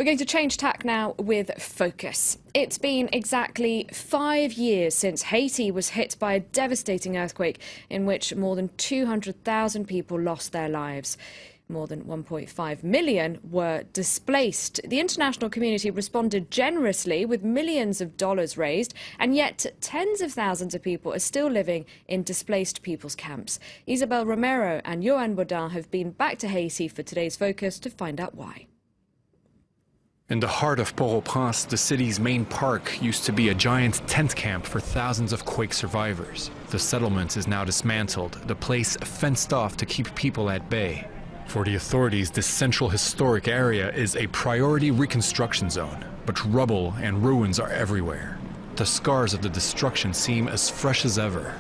We're going to change tack now with focus. It's been exactly 5 years since Haiti was hit by a devastating earthquake in which more than 200,000 people lost their lives. More than 1.5 million were displaced. The international community responded generously with millions of dollars raised, and yet tens of thousands of people are still living in displaced people's camps. Isabelle, Roméro and Johan Bodin have been back to Haiti for today's focus to find out why. In the heart of Port-au-Prince, the city's main park used to be a giant tent camp for thousands of Quake survivors. The settlement is now dismantled, the place fenced off to keep people at bay. For the authorities, this central historic area is a priority reconstruction zone, but rubble and ruins are everywhere. The scars of the destruction seem as fresh as ever.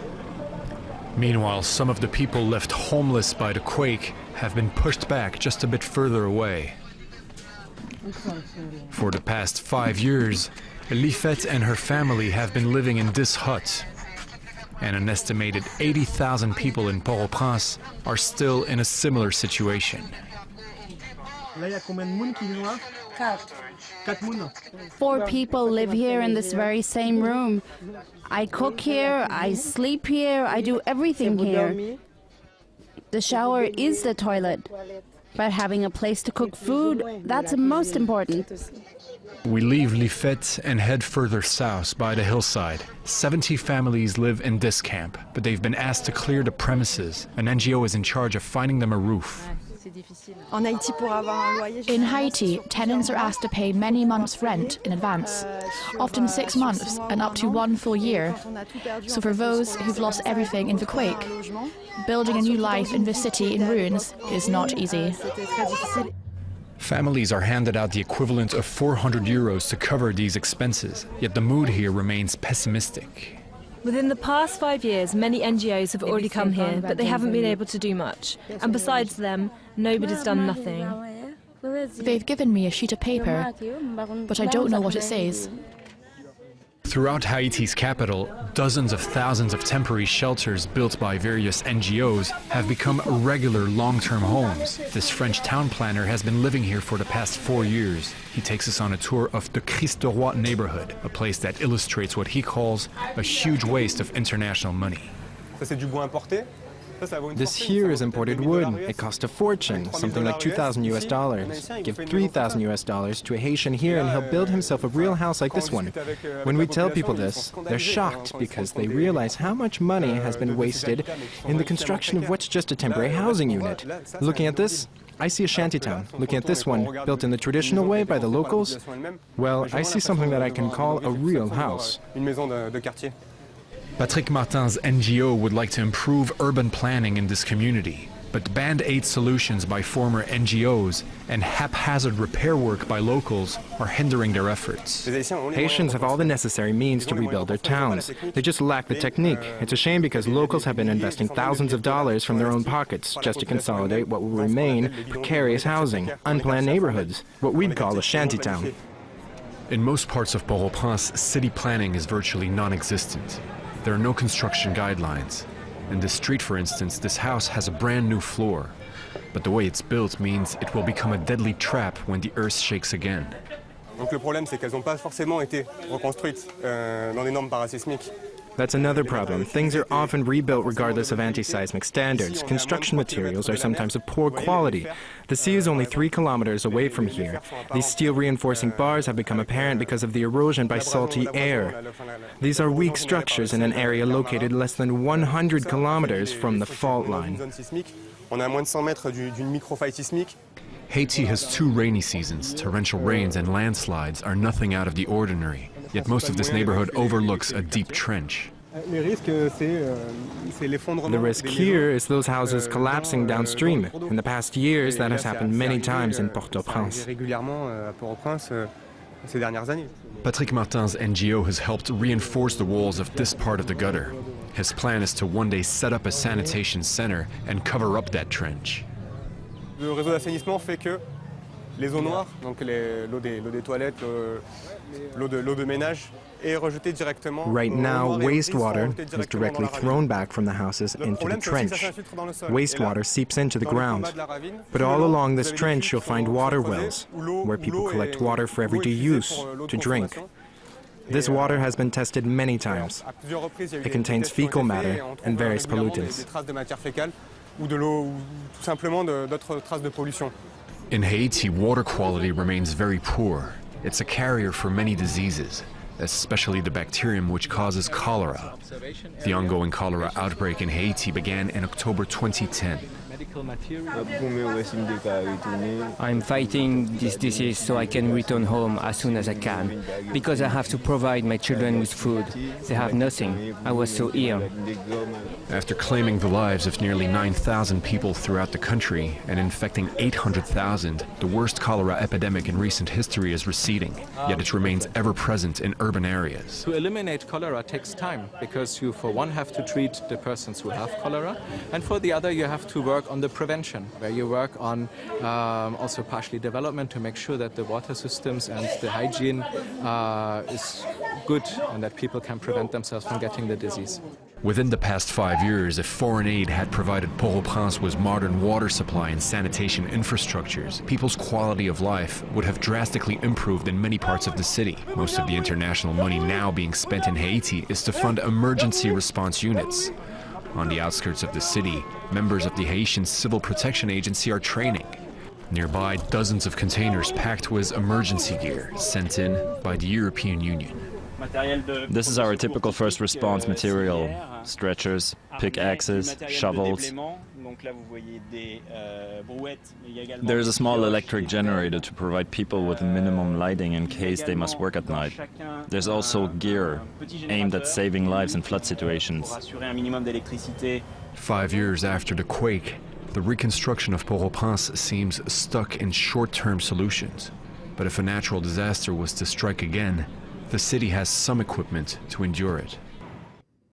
Meanwhile, some of the people left homeless by the quake have been pushed back just a bit further away. For the past 5 years, Lifette and her family have been living in this hut. And an estimated 80,000 people in Port-au-Prince are still in a similar situation. 4 people live here in this very same room. I cook here, I sleep here, I do everything here. The shower is the toilet. But having a place to cook food, that's most important. We leave Lifette and head further south by the hillside. 70 families live in this camp, but they've been asked to clear the premises. An NGO is in charge of finding them a roof. In Haiti, tenants are asked to pay many months' rent in advance, often 6 months and up to 1 full year. So for those who've lost everything in the quake, building a new life in this city in ruins is not easy. Families are handed out the equivalent of 400 euros to cover these expenses, yet the mood here remains pessimistic. Within the past 5 years, many NGOs have already come here, but they haven't been able to do much. And besides them, nobody's done nothing. They've given me a sheet of paper, but I don't know what it says. Throughout Haiti's capital, dozens of thousands of temporary shelters built by various NGOs have become regular long-term homes. This French town planner has been living here for the past 4 years. He takes us on a tour of the Christ-Roi neighborhood, a place that illustrates what he calls a huge waste of international money. This here is imported wood. It costs a fortune, something like $2,000 US. Give $3,000 US to a Haitian here and he'll build himself a real house like this one. When we tell people this, they're shocked because they realize how much money has been wasted in the construction of what's just a temporary housing unit. Looking at this, I see a shantytown. Looking at this one, built in the traditional way by the locals, well, I see something that I can call a real house. Patrick Martin's NGO would like to improve urban planning in this community, but band-aid solutions by former NGOs and haphazard repair work by locals are hindering their efforts. Haitians have all the necessary means to rebuild their towns. They just lack the technique. It's a shame because locals have been investing thousands of dollars from their own pockets just to consolidate what will remain precarious housing, unplanned neighborhoods, what we'd call a shantytown. In most parts of Port-au-Prince, city planning is virtually non-existent. There are no construction guidelines. In this street, for instance, this house has a brand new floor. But the way it's built means it will become a deadly trap when the earth shakes again. That's another problem. Things are often rebuilt regardless of anti-seismic standards. Construction materials are sometimes of poor quality. The sea is only 3 kilometers away from here. These steel reinforcing bars have become apparent because of the erosion by salty air. These are weak structures in an area located less than 100 kilometers from the fault line. Haiti has 2 rainy seasons. Torrential rains and landslides are nothing out of the ordinary. Yet most of this neighborhood overlooks a deep trench. The risk here is those houses collapsing downstream. In the past years, that has happened many times in Port-au-Prince. Patrick Martin's NGO has helped reinforce the walls of this part of the gutter. His plan is to one day set up a sanitation center and cover up that trench. Les eaux noires, donc l'eau des toilettes, l'eau de ménage, est rejetée directement. Right now, wastewater is directly thrown back from the houses into the trench. Wastewater seeps into the ground. But all along this trench, you'll find water wells, where people collect water for everyday use, to drink. This water has been tested many times. It contains fecal matter and various pollutants. In Haiti, water quality remains very poor. It's a carrier for many diseases, especially the bacterium which causes cholera. The ongoing cholera outbreak in Haiti began in October 2010. I'm fighting this disease so I can return home as soon as I can, because I have to provide my children with food. They have nothing. I was so ill. After claiming the lives of nearly 9,000 people throughout the country and infecting 800,000, the worst cholera epidemic in recent history is receding, yet it remains ever present in urban areas. To eliminate cholera takes time, because you, for one, have to treat the persons who have cholera, and for the other, you have to work on the prevention, where you work on also partially development to make sure that the water systems and the hygiene is good and that people can prevent themselves from getting the disease. Within the past 5 years, if foreign aid had provided Port-au-Prince with modern water supply and sanitation infrastructures, people's quality of life would have drastically improved in many parts of the city. Most of the international money now being spent in Haiti is to fund emergency response units. On the outskirts of the city, members of the Haitian Civil Protection Agency are training. Nearby, dozens of containers packed with emergency gear sent in by the European Union. This is our typical first response material: stretchers, pickaxes, shovels. There is a small electric generator to provide people with minimum lighting in case they must work at night. There's also gear aimed at saving lives in flood situations. 5 years after the quake, the reconstruction of Port-au-Prince seems stuck in short-term solutions. But if a natural disaster was to strike again, the city has some equipment to endure it.